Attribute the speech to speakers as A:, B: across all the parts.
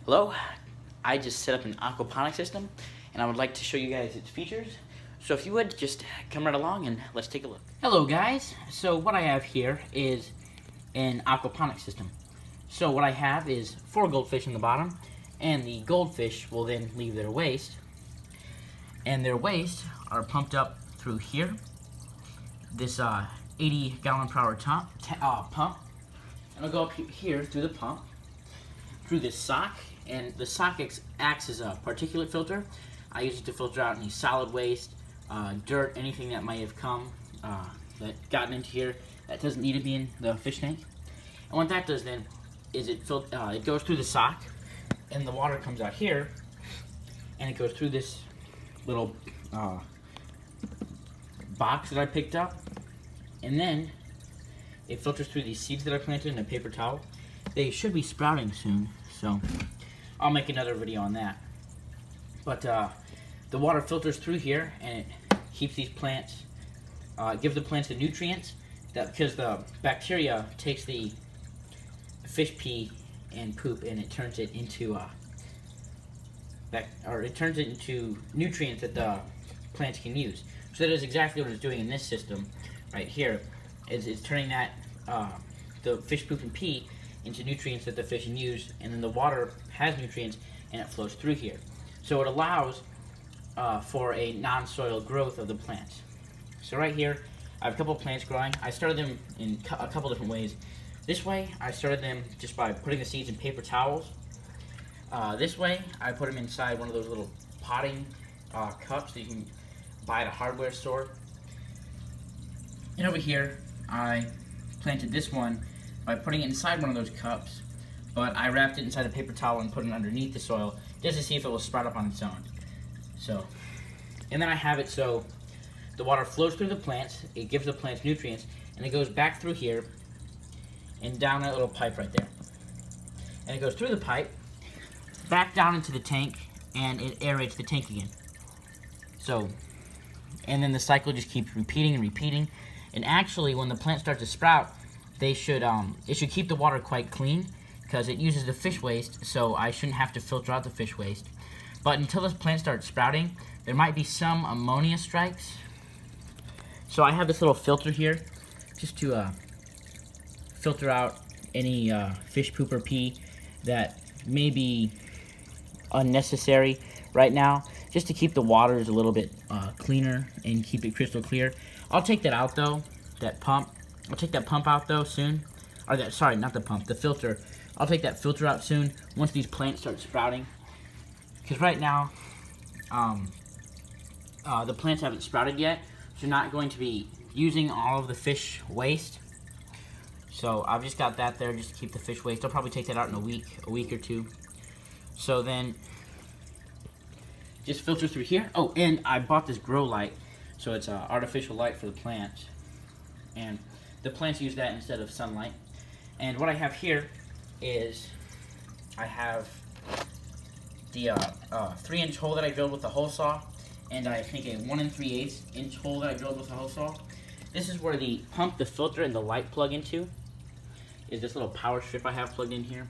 A: Hello, I just set up an aquaponic system and I would like to show you guys its features. So if you would, just come right along and let's take a look. Hello guys, so what I have here is an aquaponic system. So what I have is 4 goldfish in the bottom, and the goldfish will then leave their waste, and their waste are pumped up through here, this 80 gallon per hour pump, and it'll go up here through the pump, through this sock, and the sock acts as a particulate filter. I use it to filter out any solid waste, dirt, anything that might have come, that gotten into here that doesn't need to be in the fish tank. And what that does then is it goes through the sock, and the water comes out here, and it goes through this little box that I picked up, and then it filters through these seeds that I planted in a paper towel. They should be sprouting soon, so I'll make another video on that. But the water filters through here, and it keeps these plants, gives the plants the nutrients, because the bacteria takes the fish pee and poop and it turns it into nutrients that the plants can use. So that is exactly what it's doing in this system right here. It's turning that the fish poop and pee into nutrients that the fish can use, and then the water has nutrients and it flows through here. So it allows for a non-soil growth of the plants. So right here, I have a couple of plants growing. I started them in a couple different ways. This way, I started them just by putting the seeds in paper towels. This way, I put them inside one of those little potting cups that you can buy at a hardware store. And over here, I planted this one by putting it inside one of those cups, but I wrapped it inside a paper towel and put it underneath the soil just to see if it will sprout up on its own. So, and then I have it so the water flows through the plants, it gives the plants nutrients, and it goes back through here and down that little pipe right there. And it goes through the pipe, back down into the tank, and it aerates the tank again. So, and then the cycle just keeps repeating and repeating. And actually, when the plants start to sprout, it should keep the water quite clean, because it uses the fish waste, so I shouldn't have to filter out the fish waste. But until this plant starts sprouting, there might be some ammonia strikes. So I have this little filter here, just to filter out any fish poop or pee that may be unnecessary right now, just to keep the waters a little bit cleaner and keep it crystal clear. I'll take that out though, that pump. I'll take that pump out though soon. Or that, sorry, not the pump, the filter. I'll take that filter out soon once these plants start sprouting. Because right now, the plants haven't sprouted yet, so you're not going to be using all of the fish waste. So I've just got that there just to keep the fish waste. I'll probably take that out in a week or two. So then, just filter through here. Oh, and I bought this grow light, so it's an artificial light for the plants. And the plants use that instead of sunlight. And what I have here is I have the 3-inch hole that I drilled with the hole saw, and I think a 1 3/8 inch hole that I drilled with the hole saw. This is where the pump, the filter, and the light plug into. Is this little power strip I have plugged in here.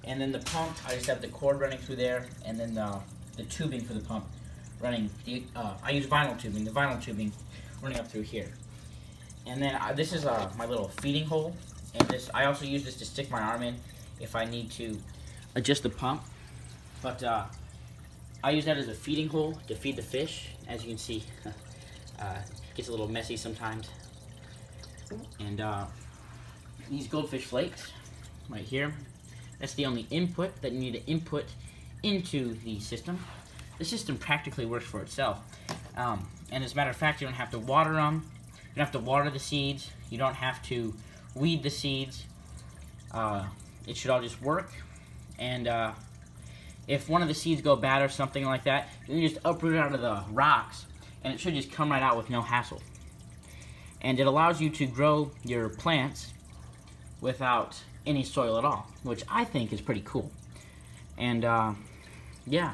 A: And then the pump, I just have the cord running through there, and then the tubing for the pump running. I use vinyl tubing, the vinyl tubing running up through here. And then this is my little feeding hole, and I also use this to stick my arm in if I need to adjust the pump. But I use that as a feeding hole to feed the fish. As you can see, it gets a little messy sometimes. And these goldfish flakes right here, that's the only input that you need to input into the system. The system practically works for itself. And as a matter of fact, you don't have to water them. You don't have to water the seeds. You don't have to weed the seeds. It should all just work. And if one of the seeds go bad or something like that, you can just uproot it out of the rocks, and it should just come right out with no hassle. And it allows you to grow your plants without any soil at all, which I think is pretty cool. And yeah,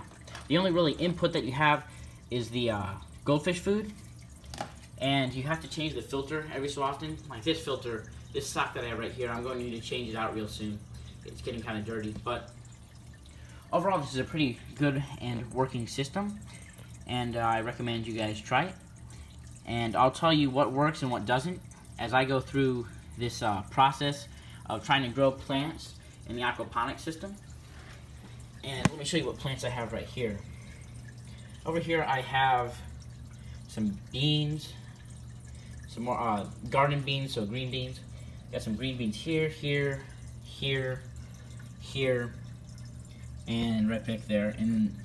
A: the only really input that you have is the goldfish food, and you have to change the filter every so often. Like this filter, this sock that I have right here, I'm going to need to change it out real soon. It's getting kind of dirty, but overall, this is a pretty good and working system, and I recommend you guys try it. And I'll tell you what works and what doesn't as I go through this process of trying to grow plants in the aquaponic system. And let me show you what plants I have right here. Over here I have some beans, some more garden beans, so green beans. Got some green beans here, here, here, here, and right back there. And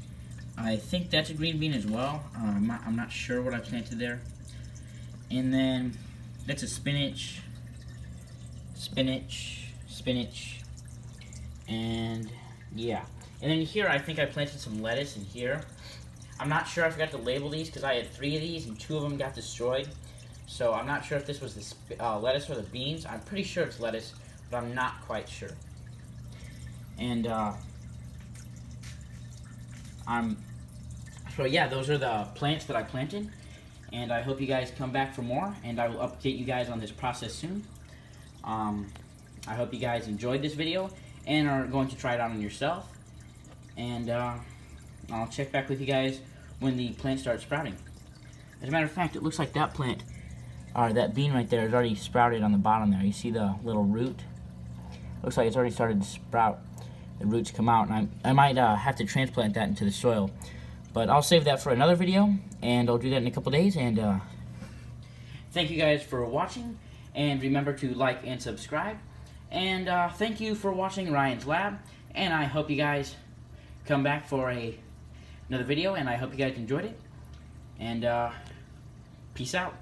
A: I think that's a green bean as well. I'm not sure what I planted there. And then that's a spinach, spinach, spinach, and yeah. And then here I think I planted some lettuce in here. I'm not sure, I forgot to label these because I had 3 of these and 2 of them got destroyed. So I'm not sure if this was the lettuce or the beans. I'm pretty sure it's lettuce, but I'm not quite sure. And so yeah, those are the plants that I planted. And I hope you guys come back for more, and I will update you guys on this process soon. I hope you guys enjoyed this video and are going to try it out on yourself. And I'll check back with you guys when the plant starts sprouting. As a matter of fact, it looks like that plant, or that bean right there, is already sprouted on the bottom there. You see the little root? Looks like it's already started to sprout. The roots come out, and I might have to transplant that into the soil. But I'll save that for another video, and I'll do that in a couple days. And thank you guys for watching, and remember to like and subscribe. And thank you for watching Ryan's Lab, and I hope you guys come back for another video, and I hope you guys enjoyed it. And peace out.